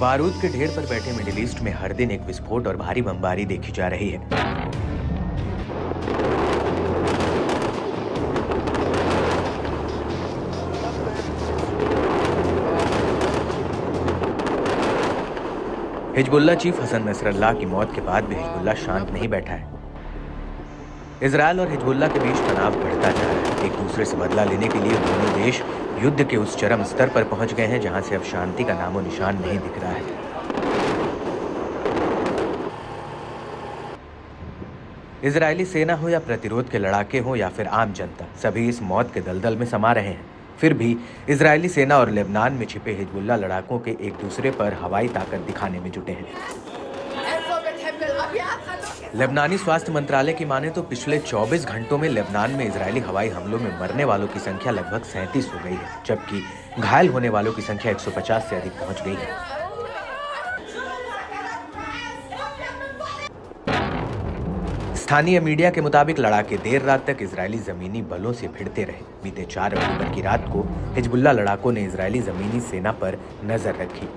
बारूद के ढेर पर बैठे मिडिल ईस्ट में हर दिन एक विस्फोट और भारी बमबारी देखी जा रही है। हिजबुल्लाह चीफ हसन नसरल्लाह की मौत के बाद भी हिजबुल्लाह शांत नहीं बैठा है। इजरायल और हिजबुल्लाह के बीच तनाव बढ़ता जा रहा है। एक दूसरे से बदला लेने के लिए दोनों देश युद्ध के उस चरम स्तर पर पहुंच गए हैं जहां से अब शांति का नामो निशान नहीं दिख रहा है। इजरायली सेना हो या प्रतिरोध के लड़ाके हो या फिर आम जनता, सभी इस मौत के दलदल में समा रहे हैं। फिर भी इजरायली सेना और लेबनान में छिपे हिजबुल्लाह लड़ाकों के एक दूसरे पर हवाई ताकत दिखाने में जुटे हैं। लेबनानी स्वास्थ्य मंत्रालय की माने तो पिछले 24 घंटों में लेबनान में इजरायली हवाई हमलों में मरने वालों की संख्या लगभग 37 हो गई है, जबकि घायल होने वालों की संख्या 150 से अधिक पहुंच गई है। स्थानीय मीडिया के मुताबिक लड़ाके देर रात तक इजरायली जमीनी बलों से भिड़ते रहे। बीते 4 अक्टूबर की रात को हिजबुल्लाह लड़ाकों ने इजरायली जमीनी सेना पर नजर रखी।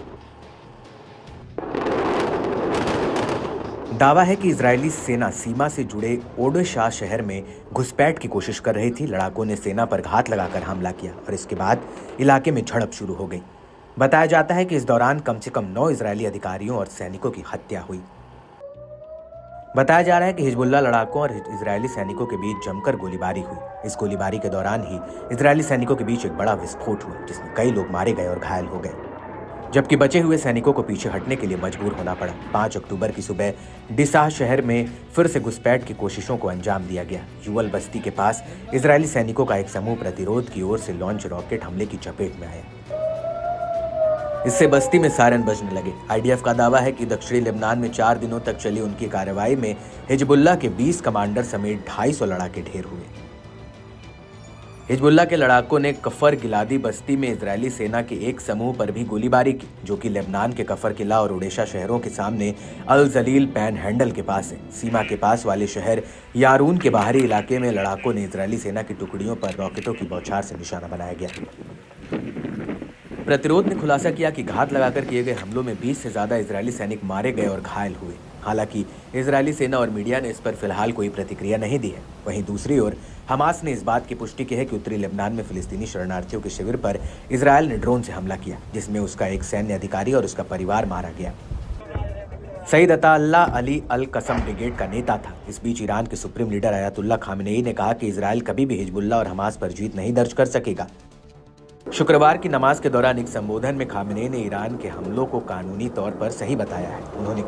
दावा है कि इजरायली सेना सीमा से जुड़े ओडेशा शहर में घुसपैठ की कोशिश कर रही थी। लड़ाकों ने सेना पर घात लगाकर हमला किया और इसके बाद इलाके में झड़प शुरू हो गई। बताया जाता है कि इस दौरान कम से कम 9 इजरायली अधिकारियों और सैनिकों की हत्या हुई। बताया जा रहा है कि हिजबुल्लाह लड़ाकों और इजरायली सैनिकों के बीच जमकर गोलीबारी हुई। इस गोलीबारी के दौरान ही इजरायली सैनिकों के बीच एक बड़ा विस्फोट हुआ, जिसमें कई लोग मारे गए और घायल हो गए, जबकि बचे हुए सैनिकों को पीछे हटने के लिए मजबूर होना पड़ा। 5 अक्टूबर की सुबह डिसाह शहर में फिर से घुसपैठ की कोशिशों को अंजाम दिया गया। युवल बस्ती के पास इजरायली सैनिकों का एक समूह प्रतिरोध की ओर से लॉन्च रॉकेट हमले की चपेट में आया। इससे बस्ती में सायरन बजने लगे। आईडीएफ का दावा है कि दक्षिणी लेबनान में 4 दिनों तक चली उनकी कार्रवाई में हिजबुल्लाह के 20 कमांडर समेत 250 लड़ाके ढेर हुए। हिजबुल्लाह के लड़ाकों ने कफर गिलादी बस्ती में इजरायली सेना के एक समूह पर भी गोलीबारी की, जो कि लेबनान के कफर किला और ओडेशा शहरों के सामने अल जलील पैन हैंडल के पास है। सीमा के पास वाले शहर यारून के बाहरी इलाके में लड़ाकों ने इजरायली सेना की टुकड़ियों पर रॉकेटों की बौछार से निशाना बनाया गया। प्रतिरोध ने खुलासा किया कि घात लगाकर किए गए हमलों में 20 से ज्यादा इजरायली सैनिक मारे गए और घायल हुए। हालांकि इजरायली सेना और मीडिया ने इस पर फिलहाल कोई प्रतिक्रिया नहीं दी है। वहीं दूसरी ओर हमास ने इस बात की पुष्टि की है कि उत्तरी लेबनान में फिलिस्तीनी शरणार्थियों के शिविर पर इजरायल ने ड्रोन से हमला किया, जिसमें उसका एक सैन्य अधिकारी और उसका परिवार मारा गया। सईद अताअल्लाह अली अल कसम ब्रिगेड का नेता था। इस बीच ईरान के सुप्रीम लीडर अयातुल्लाह खामेनेई ने कहा कि इजरायल कभी भी हिजबुल्लाह और हमास पर जीत नहीं दर्ज कर सकेगा। शुक्रवार की नमाज के दौरान एक संबोधन में खामेनेई ने ईरान के हमलों को कानूनी तौर पर सही बताया है। उन्होंने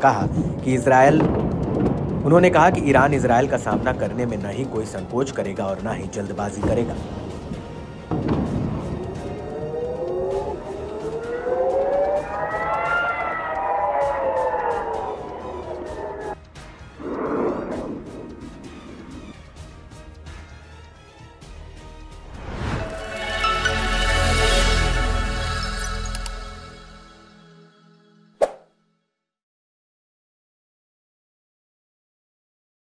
कहा कि ईरान इजरायल का सामना करने में न ही कोई संकोच करेगा और न ही जल्दबाजी करेगा।